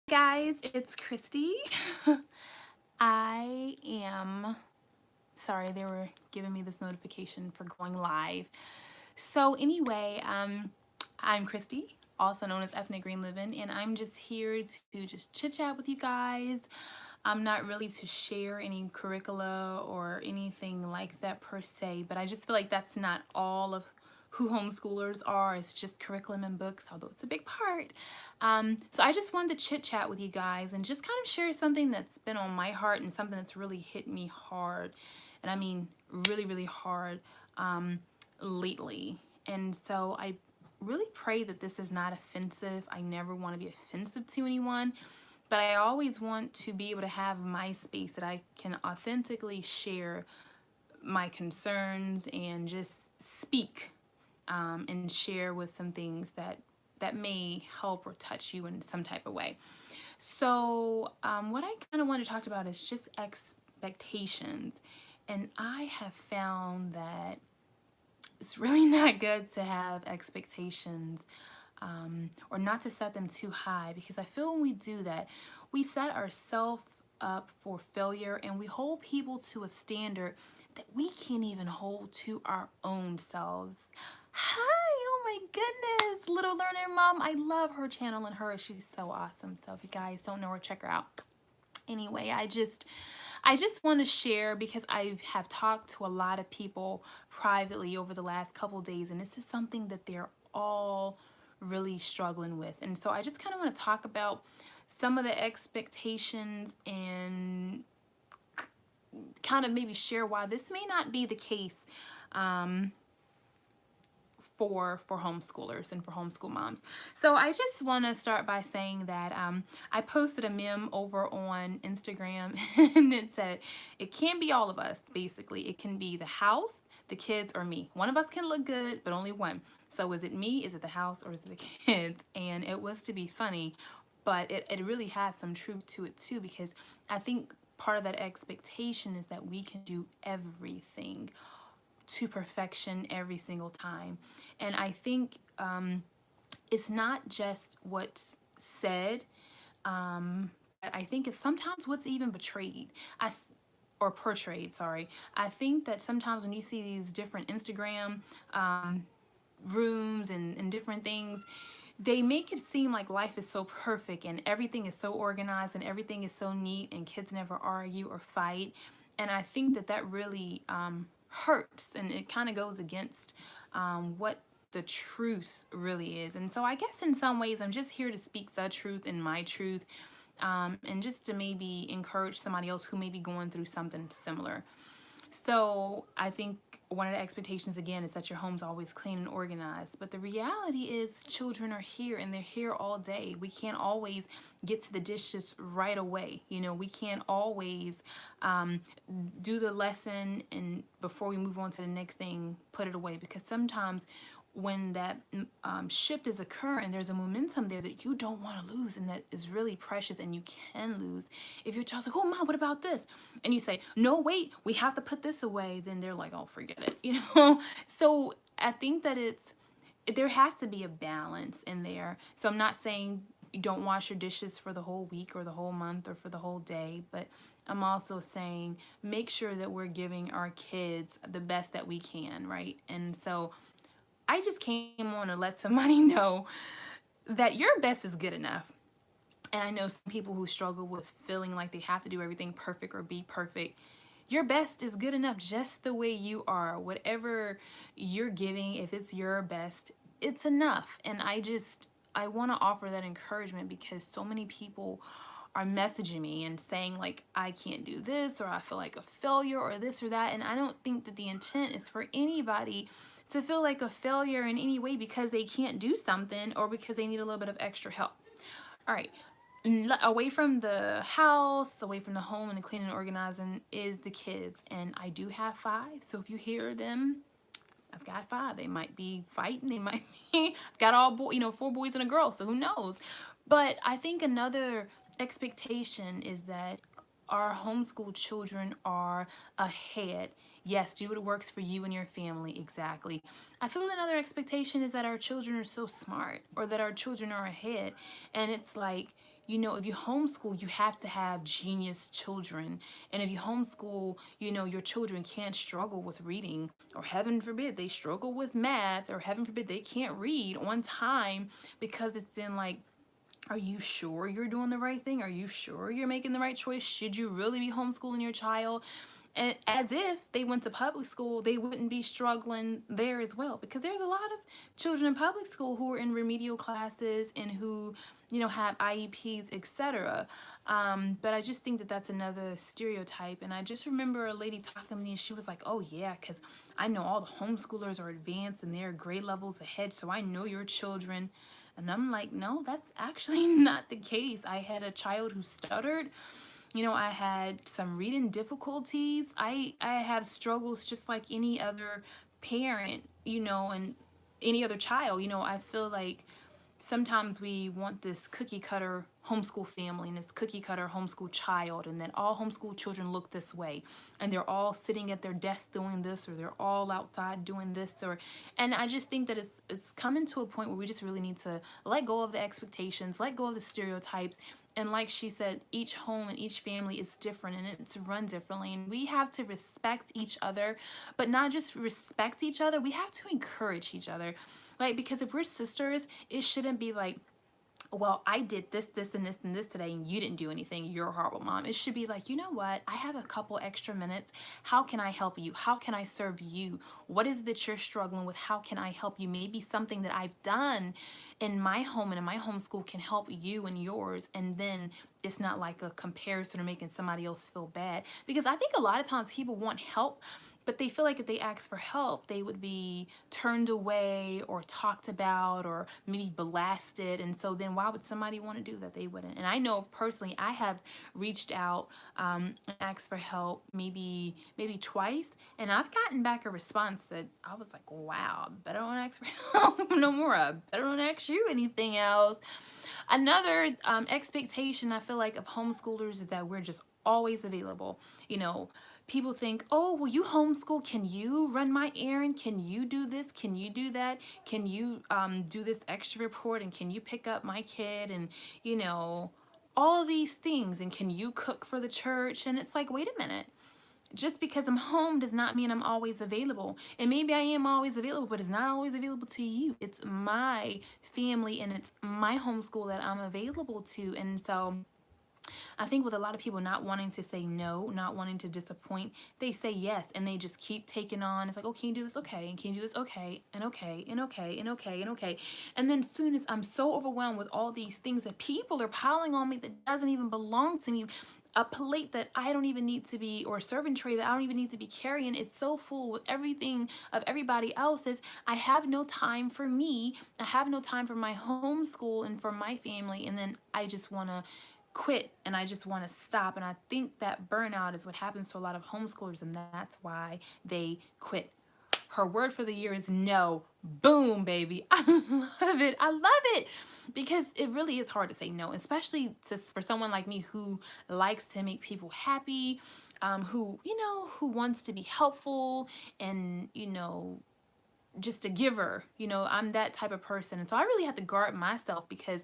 Guys, it's Christy. I am sorry, they were giving me this notification for going live. So anyway, I'm Christy, also known as Ethnic Green Living, and I'm just here to just chit chat with you guys. I'm not really to share any curricula or anything like that per se, but I just feel like that's not all of who homeschoolers are. It's just curriculum and books, although it's a big part. So I just wanted to chit chat with you guys and just kind of share something that's been on my heart and something that's really hit me hard. And I mean really, really hard lately. And so I really pray that this is not offensive. I never want to be offensive to anyone, but I always want to be able to have my space that I can authentically share my concerns and just speak and share with some things that may help or touch you in some type of way. So what I kind of want to talk about is just expectations. And I have found that it's really not good to have expectations or not to set them too high, because I feel when we do that, we set ourselves up for failure and we hold people to a standard that we can't even hold to our own selves. Hi, oh my goodness, Little Learner Mom. I love her channel and she's so awesome. So if you guys don't know her, check her out. Anyway, I just want to share because I have talked to a lot of people privately over the last couple days, and this is something that they're all really struggling with. And so I just kind of want to talk about some of the expectations and kind of maybe share why this may not be the case for homeschoolers and for homeschool moms. So I just want to start by saying that I posted a meme over on Instagram and it said, it can't be all of us, basically. It can be the house, the kids, or me. One of us can look good, but only one. So is it me, is it the house, or is it the kids? And it was to be funny, but it really has some truth to it too, because I think part of that expectation is that we can do everything to perfection every single time. And I think it's not just what's said, but I think it's sometimes what's even betrayed. Or portrayed, sorry. I think that sometimes when you see these different Instagram rooms and different things, they make it seem like life is so perfect and everything is so organized and everything is so neat and kids never argue or fight. And I think that really hurts, and it kind of goes against what the truth really is. And so I guess in some ways I'm just here to speak the truth and my truth, and just to maybe encourage somebody else who may be going through something similar. So I think one of the expectations again is that your home's always clean and organized. But the reality is children are here and they're here all day. We can't always get to the dishes right away. You know, we can't always do the lesson and before we move on to the next thing, put it away. Because sometimes when that shift is occurring, there's a momentum there that you don't want to lose and that is really precious and you can lose. If your child's like, oh, Mom, what about this? And you say, no, wait, we have to put this away. Then they're like, oh, forget it, you know? So I think that there has to be a balance in there. So I'm not saying you don't wash your dishes for the whole week or the whole month or for the whole day, but I'm also saying make sure that we're giving our kids the best that we can, right? And so I just came on to let somebody know that your best is good enough. And I know some people who struggle with feeling like they have to do everything perfect or be perfect. Your best is good enough just the way you are. Whatever you're giving, if it's your best, it's enough. And I want to offer that encouragement because so many people are messaging me and saying like, I can't do this, or I feel like a failure, or this or that. And I don't think that the intent is for anybody to feel like a failure in any way because they can't do something or because they need a little bit of extra help. All right, away from the house, away from the home and the cleaning and organizing is the kids. And I do have 5, so if you hear them, I've got 5. They might be fighting, they might be, I've got 4 boys and a girl, so who knows. But I think another expectation is that our homeschool children are ahead. Yes, do what works for you and your family, exactly. I feel another expectation is that our children are so smart or that our children are ahead. And it's like, if you homeschool, you have to have genius children. And if you homeschool, your children can't struggle with reading, or heaven forbid they struggle with math, or heaven forbid they can't read on time, because it's in like, are you sure you're doing the right thing? Are you sure you're making the right choice? Should you really be homeschooling your child? And as if they went to public school, they wouldn't be struggling there as well. Because there's a lot of children in public school who are in remedial classes and who, have IEPs, etc. But I just think that that's another stereotype. And I just remember a lady talking to me, and she was like, oh yeah, because I know all the homeschoolers are advanced and they're grade levels ahead, so I know your children. And I'm like, no, that's actually not the case. I had a child who stuttered. I had some reading difficulties. I have struggles just like any other parent, and any other child. I feel like sometimes we want this cookie cutter homeschool family and this cookie cutter homeschool child, and that all homeschool children look this way, and they're all sitting at their desk doing this, or they're all outside doing this, and I just think that it's coming to a point where we just really need to let go of the expectations, let go of the stereotypes. And like she said, each home and each family is different, and it's run differently, and we have to respect each other, but not just respect each other, we have to encourage each other. Like, because if we're sisters, it shouldn't be like, well, I did this, this, and this, and this today, and you didn't do anything. You're a horrible mom. It should be like, you know what? I have a couple extra minutes. How can I help you? How can I serve you? What is it that you're struggling with? How can I help you? Maybe something that I've done in my home and in my homeschool can help you and yours. And then it's not like a comparison or making somebody else feel bad. Because I think a lot of times people want help, but they feel like if they ask for help, they would be turned away or talked about or maybe blasted. And so then why would somebody want to do that? They wouldn't. And I know personally, I have reached out and asked for help maybe twice. And I've gotten back a response that I was like, wow, I better don't ask for help no more. I better don't ask you anything else. Another expectation I feel like of homeschoolers is that we're just always available. People think, oh, well, you homeschool. Can you run my errand? Can you do this? Can you do that? Can you do this extra report? And can you pick up my kid? And, all these things. And can you cook for the church? And it's like, wait a minute. Just because I'm home does not mean I'm always available. And maybe I am always available, but it's not always available to you. It's my family and it's my homeschool that I'm available to. And so I think with a lot of people not wanting to say no, not wanting to disappoint, they say yes, and they just keep taking on. It's like, oh, can you do this? Okay. And can you do this? Okay. And okay. And okay. And okay. And okay. And then soon as I'm so overwhelmed with all these things that people are piling on me that doesn't even belong to me, a plate that I don't even need to be, or a serving tray that I don't even need to be carrying, it's so full with everything of everybody else's. I have no time for me. I have no time for my homeschool and for my family. And then I just want to quit and I just want to stop. And I think that burnout is what happens to a lot of homeschoolers, and that's why they quit. Her word for the year is no. Boom, baby. I love it. I love it. Because it really is hard to say no, especially for someone like me who likes to make people happy, who wants to be helpful and, just a giver. I'm that type of person. And so I really have to guard myself, because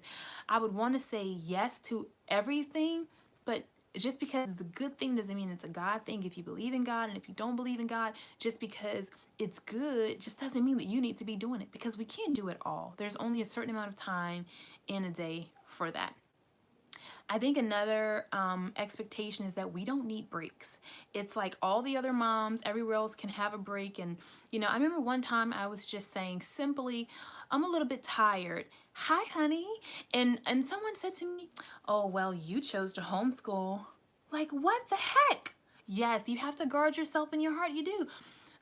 I would want to say yes to everything, but just because it's a good thing doesn't mean it's a God thing. If you believe in God and if you don't believe in God, just because it's good just doesn't mean that you need to be doing it, because we can't do it all. There's only a certain amount of time in a day for that. I think another expectation is that we don't need breaks. It's like all the other moms everywhere else can have a break. And, I remember one time I was just saying simply, I'm a little bit tired. Hi, honey. And someone said to me, oh, well, you chose to homeschool. Like, what the heck? Yes, you have to guard yourself in your heart. You do.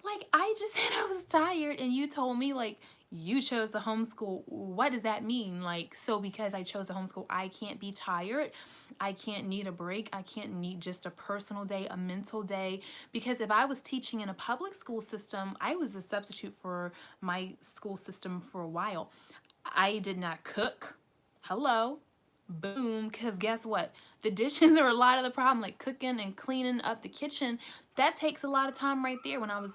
Like, I just said I was tired, and you told me, like, you chose to homeschool. What does that mean? Like, so because I chose to homeschool, I can't be tired. I can't need a break. I can't need just a personal day, a mental day. Because if I was teaching in a public school system, I was a substitute for my school system for a while. I did not cook. Hello. Boom. Because guess what? The dishes are a lot of the problem. Like cooking and cleaning up the kitchen, that takes a lot of time right there. When I was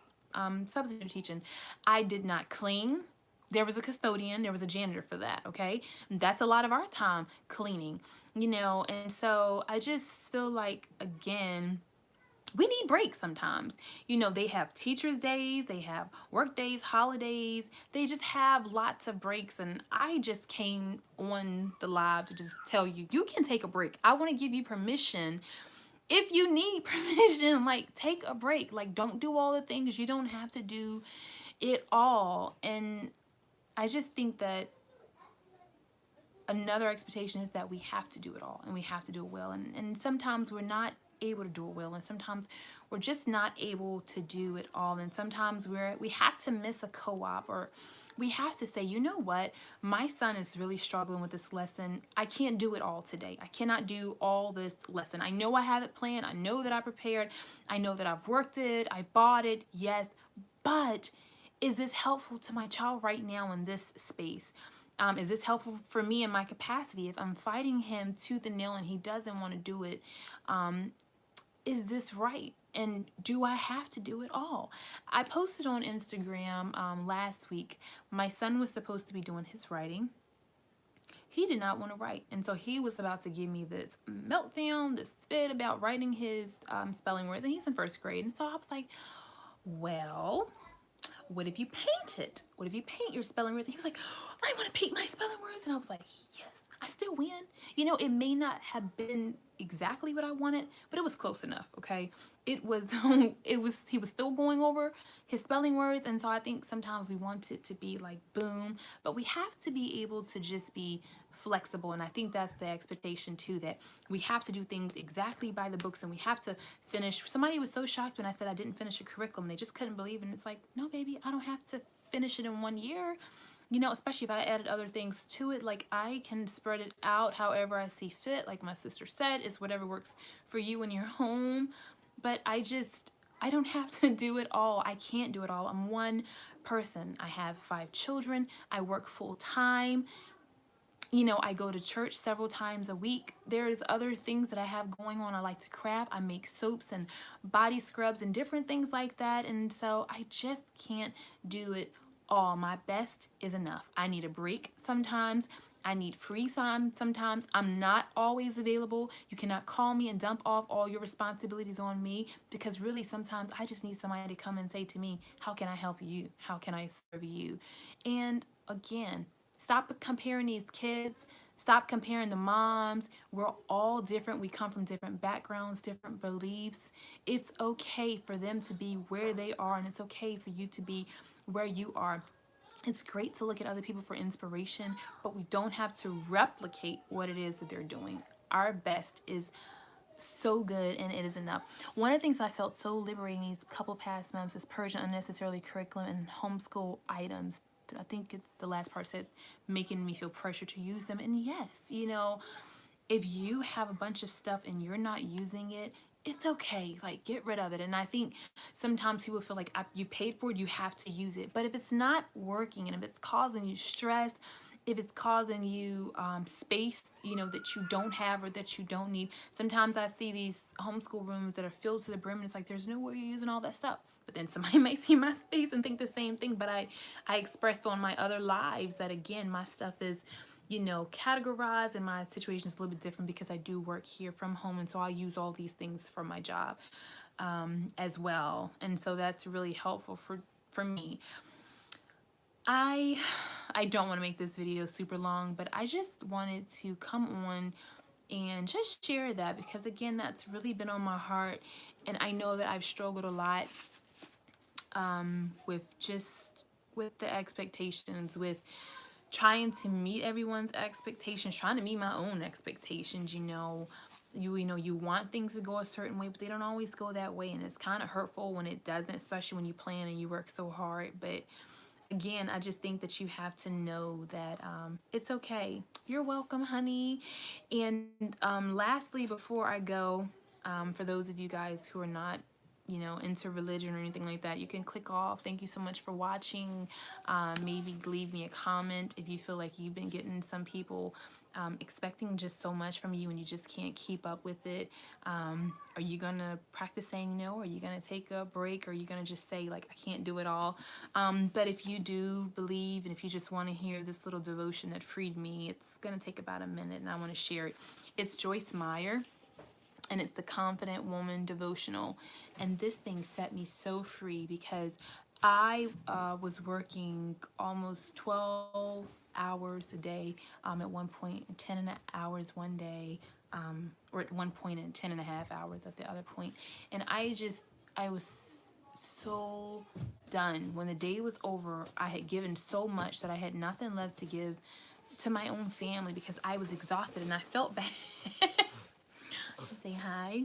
substitute teaching, I did not clean there was a custodian, there was a janitor for that, okay? That's a lot of our time cleaning, you know. And so I just feel like, again, we need breaks sometimes. You know, they have teachers' days, they have work days, holidays, they just have lots of breaks. And I just came on the live to just tell you, you can take a break. I want to give you permission. If you need permission, like, take a break. Like, don't do all the things. You don't have to do it all. And I just think that another expectation is that we have to do it all and we have to do it well. And sometimes we're not able to do it well, and sometimes we're just not able to do it all. And sometimes we have to miss a co-op, or we have to say, you know what, my son is really struggling with this lesson. I can't do it all today. I cannot do all this lesson. I know I have it planned. I know that I prepared. I know that I've worked it. I bought it. Yes. But is this helpful to my child right now in this space? Is this helpful for me in my capacity? If I'm fighting him tooth and nail and he doesn't want to do it, is this right? And do I have to do it all? I posted on Instagram last week. My son was supposed to be doing his writing. He did not want to write. And so he was about to give me this meltdown, this fit about writing his spelling words. And he's in first grade. And so I was like, well, what if you paint it? What if you paint your spelling words? And he was like, I want to paint my spelling words. And I was like, yes, I still win. You know, it may not have been exactly what I wanted, but it was close enough, okay? It was, he was still going over his spelling words. And so I think sometimes we want it to be like, boom, but we have to be able to just be flexible. And I think that's the expectation too, that we have to do things exactly by the books, and we have to finish. Somebody was so shocked when I said I didn't finish a curriculum. They just couldn't believe it. And it's like, no, baby, I don't have to finish it in 1 year. You know, especially if I added other things to it, like I can spread it out however I see fit. Like my sister said, it's whatever works for you in your home. But I don't have to do it all. I can't do it all. I'm one person. I have 5 children. I work full time. You know, I go to church several times a week. There's other things that I have going on. I like to craft. I make soaps and body scrubs and different things like that. And so I just can't do it all. My best is enough. I need a break sometimes. I need free time sometimes. I'm not always available. You cannot call me and dump off all your responsibilities on me, because really sometimes I just need somebody to come and say to me, how can I help you? How can I serve you? And again, stop comparing these kids. Stop comparing the moms. We're all different. We come from different backgrounds, different beliefs. It's okay for them to be where they are, and it's okay for you to be where you are. It's great to look at other people for inspiration, but we don't have to replicate what it is that they're doing. Our best is so good, and it is enough. One of the things I felt so liberating these couple past months is purging unnecessarily curriculum and homeschool items. I think it's the last part said, making me feel pressure to use them. And yes, you know, if you have a bunch of stuff and you're not using it, it's okay. Like, get rid of it. And I think sometimes people feel like you paid for it, you have to use it. But if it's not working, and if it's causing you stress, if it's causing you space, you know, that you don't have or that you don't need. Sometimes I see these homeschool rooms that are filled to the brim, and it's like, there's no way you're using all that stuff. But then somebody might see my space and think the same thing. But I expressed on my other lives that, again, my stuff is, you know, categorized, and my situation is a little bit different because I do work here from home. And so I use all these things for my job as well. And so that's really helpful for me. I don't want to make this video super long, but I just wanted to come on and just share that, because again, that's really been on my heart. And I know that I've struggled a lot with the expectations, with trying to meet everyone's expectations, trying to meet my own expectations. You know, you want things to go a certain way, but they don't always go that way, and it's kind of hurtful when it doesn't, especially when you plan and you work so hard. But again, I just think that you have to know that it's okay. You're welcome, honey. And lastly, before I go, for those of you guys who are not, you know, into religion or anything like that, you can click off. Thank you so much for watching. Maybe leave me a comment if you feel like you've been getting some people expecting just so much from you and you just can't keep up with it? Are you gonna practice saying no? Are you gonna take a break? Or are you gonna just say like, I can't do it all? But if you do believe and if you just want to hear this little devotion that freed me, it's gonna take about a minute and I want to share it. It's Joyce Meyer, and it's the Confident Woman devotional. And this thing set me so free because I was working almost 12 hours a day, at one point, 10 hours one day, or at one point and 10 and a half hours at the other point. And I was so done. When the day was over, I had given so much that I had nothing left to give to my own family because I was exhausted and I felt bad. Say hi.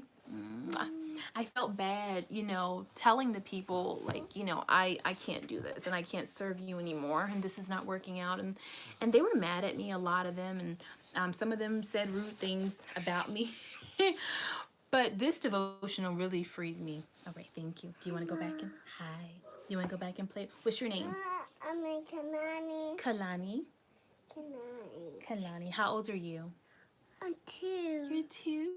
I felt bad, telling the people like, I can't do this and I can't serve you anymore and this is not working out. And they were mad at me, a lot of them. And some of them said rude things about me. But this devotional really freed me. All right, thank you. Do you want to go back and hi? Do you want to go back and play? What's your name? I'm Kalani. Kalani. Kalani. How old are you? I'm 2. You're 2.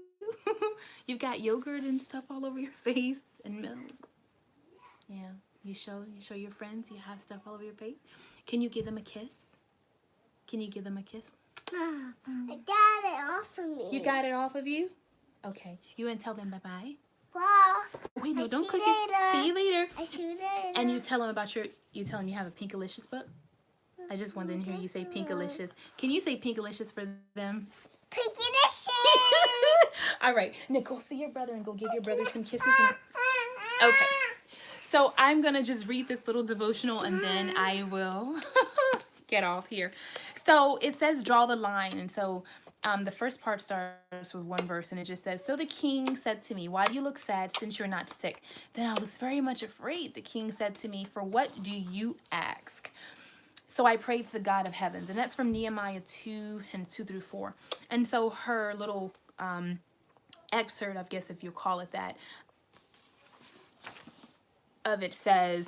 You've got yogurt and stuff all over your face and milk. Yeah. You show your friends you have stuff all over your face. Can you give them a kiss? Can you give them a kiss? I got it off of me. You got it off of you? Okay. You want to tell them bye-bye? Well, Wait, no, don't click it. it. See you later. I see you later. And you tell them about you tell them you have a Pinkalicious book? I just wanted to hear you say Pinkalicious. Can you say Pinkalicious for them? Pinkalicious! All right. Nick, go see your brother and go give your brother some kisses. Okay. So I'm going to just read this little devotional and then I will get off here. So it says draw the line. And so the first part starts with one verse and it just says, so the king said to me, why do you look sad since you're not sick? Then I was very much afraid. The king said to me, for what do you ask? So I prayed to the God of heavens. And that's from Nehemiah 2 and 2 through 4. And so her little excerpt, I guess if you call it that, of it says,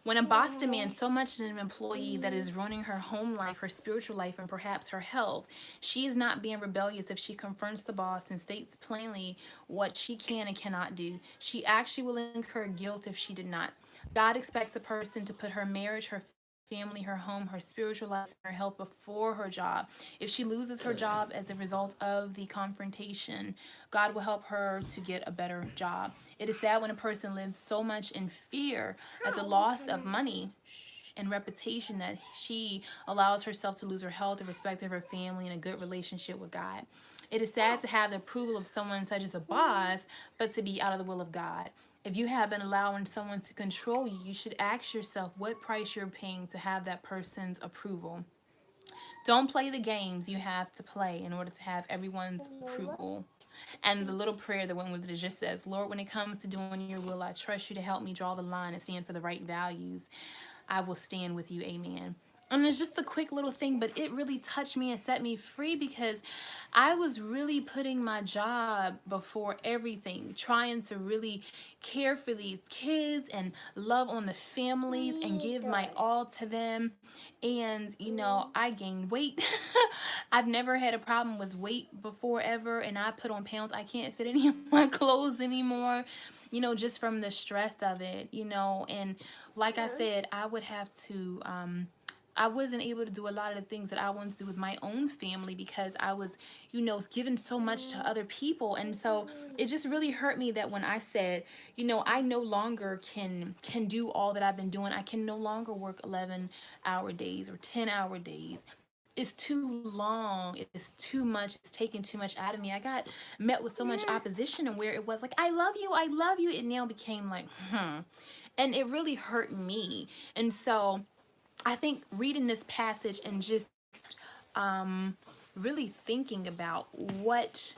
when a boss demands so much in an employee that is ruining her home life, her spiritual life, and perhaps her health, she is not being rebellious if she confronts the boss and states plainly what she can and cannot do. She actually will incur guilt if she did not. God expects a person to put her marriage, her family, her home, her spiritual life, her health before her job. If she loses her job as a result of the confrontation, God will help her to get a better job. It is sad when a person lives so much in fear at the loss of money and reputation that she allows herself to lose her health, the respect of her family, and a good relationship with God. It is sad to have the approval of someone such as a boss, but to be out of the will of God. If you have been allowing someone to control you, you should ask yourself what price you're paying to have that person's approval. Don't play the games you have to play in order to have everyone's approval. And the little prayer that went with it just says, Lord, when it comes to doing your will, I trust you to help me draw the line and stand for the right values. I will stand with you. Amen. And it's just a quick little thing, but it really touched me and set me free because I was really putting my job before everything, trying to really care for these kids and love on the families and give my all to them. And, I gained weight. I've never had a problem with weight before ever, and I put on pounds. I can't fit any of my clothes anymore, just from the stress of it, and like I said, I would have to, I wasn't able to do a lot of the things that I wanted to do with my own family because I was, giving so much to other people. And so it just really hurt me that when I said, I no longer can do all that I've been doing. I can no longer work 11-hour days or 10-hour days. It's too long. It's too much. It's taking too much out of me. I got met with so much opposition, and where it was like, I love you. It now became like, and it really hurt me. And so I think reading this passage and just really thinking about what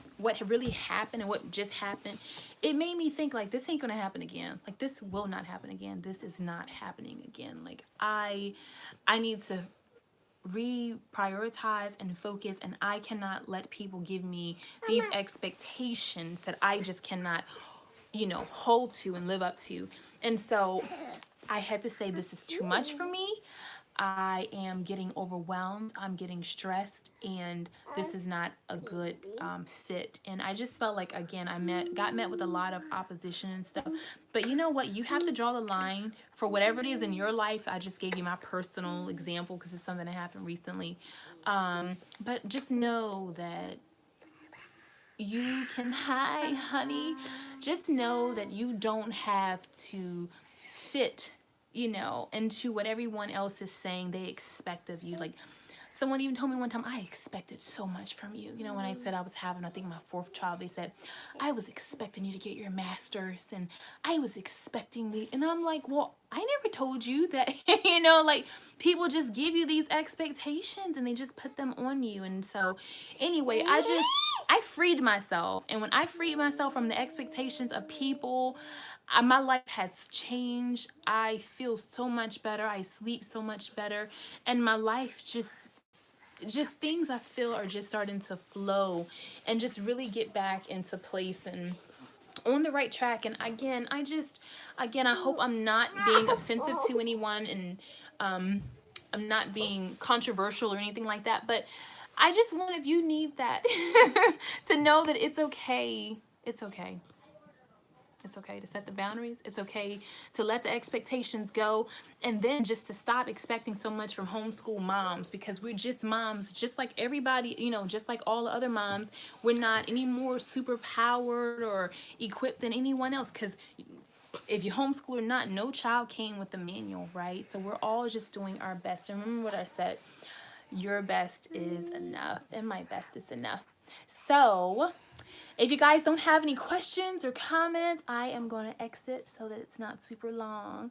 really happened and what just happened, it made me think like, this ain't gonna happen again. Like, this will not happen again. This is not happening again. Like, I need to reprioritize and focus, and I cannot let people give me these expectations that I just cannot, hold to and live up to. And so I had to say, this is too much for me. I am getting overwhelmed, I'm getting stressed, and this is not a good fit. And I just felt like, again, got met with a lot of opposition and stuff. But you know what? You have to draw the line for whatever it is in your life. I just gave you my personal example because it's something that happened recently. But just know that you can, hi, honey. Just know that you don't have to fit, into what everyone else is saying they expect of you. Like, someone even told me one time, I expected so much from you. When I said I was having, I think, my fourth child, they said, I was expecting you to get your master's, and I was expecting the, and I'm like, well, I never told you that, like, people just give you these expectations and they just put them on you. And so anyway, I freed myself. And when I freed myself from the expectations of people, my life has changed. I feel so much better. I sleep so much better. And my life just things I feel are just starting to flow and just really get back into place and on the right track. And again, I hope I'm not being offensive to anyone, and I'm not being controversial or anything like that, but I just want, if you need that, to know that it's okay. It's okay. It's okay to set the boundaries. It's okay to let the expectations go. And then just to stop expecting so much from homeschool moms, because we're just moms, just like everybody, just like all the other moms. We're not any more super powered or equipped than anyone else. Because if you homeschool or not, no child came with the manual, right? So we're all just doing our best. And remember what I said, your best is enough, and my best is enough. So if you guys don't have any questions or comments, I am going to exit so that it's not super long.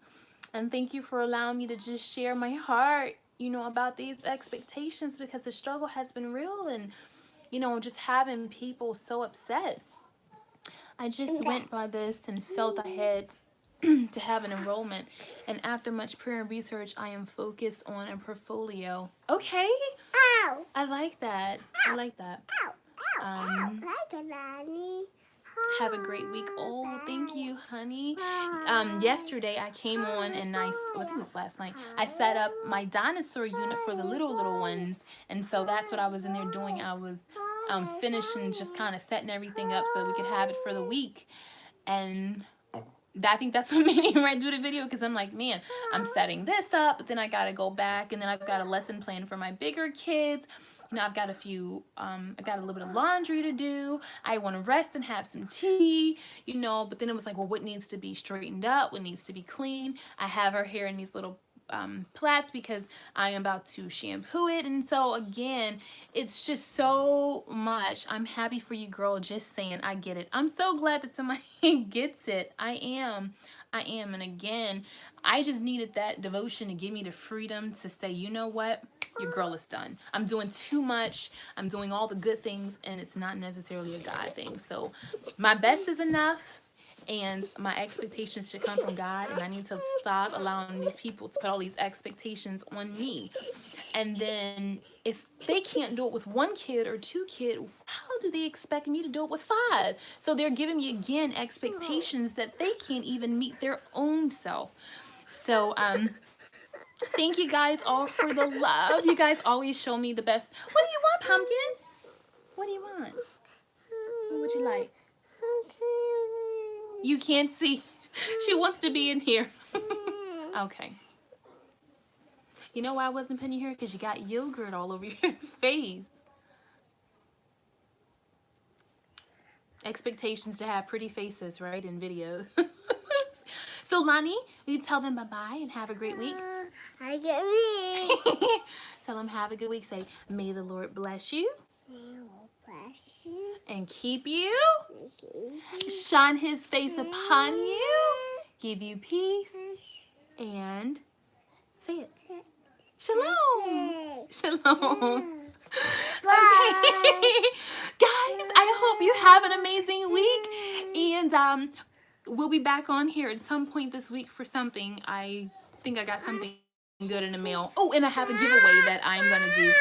And thank you for allowing me to just share my heart, about these expectations, because the struggle has been real, and, just having people so upset. I just went by this and felt I had to have an enrollment. And after much prayer and research, I am focused on a portfolio. Okay. Ow. I like that. I like that. Ow. Ow. Like a nanny. Have a great week. Oh, thank you, honey. Yesterday I came on and I think it was last night, I set up my dinosaur unit for the little ones. And so that's what I was in there doing. I was finishing, just kind of setting everything up so we could have it for the week. And I think that's what made me do the video, because I'm like, man, I'm setting this up, but then I got to go back, and then I've got a lesson plan for my bigger kids. I've got I got a little bit of laundry to do. I want to rest and have some tea, but then it was like, well, what needs to be straightened up? What needs to be clean? I have her hair in these little plaits because I am about to shampoo it. And so again, it's just so much. I'm happy for you, girl. Just saying, I get it. I'm so glad that somebody gets it. I am. And again, I just needed that devotion to give me the freedom to say, you know what? Your girl is done. I'm doing too much. I'm doing all the good things, and it's not necessarily a God thing. So my best is enough, and my expectations should come from God, and I need to stop allowing these people to put all these expectations on me. And then if they can't do it with one kid or two kids, how do they expect me to do it with 5? So they're giving me, again, expectations that they can't even meet their own self. So thank you guys all for the love. You guys always show me the best. What do you want, Pumpkin? What do you want? What would you like? You can't see. She wants to be in here. Okay. You know why I wasn't putting you here? Because you got yogurt all over your face. Expectations to have pretty faces, right, in videos. So, Lonnie, will you tell them bye-bye and have a great week? I get me. Tell them have a good week. Say, may the Lord bless you. May the Lord bless you. And keep you. Shine his face upon you. Give you peace. And say it. Shalom. Shalom. Okay. Guys, I hope you have an amazing week. And we'll be back on here at some point this week for something. I think I got something good in the mail. Oh, and I have a giveaway that I'm going to do.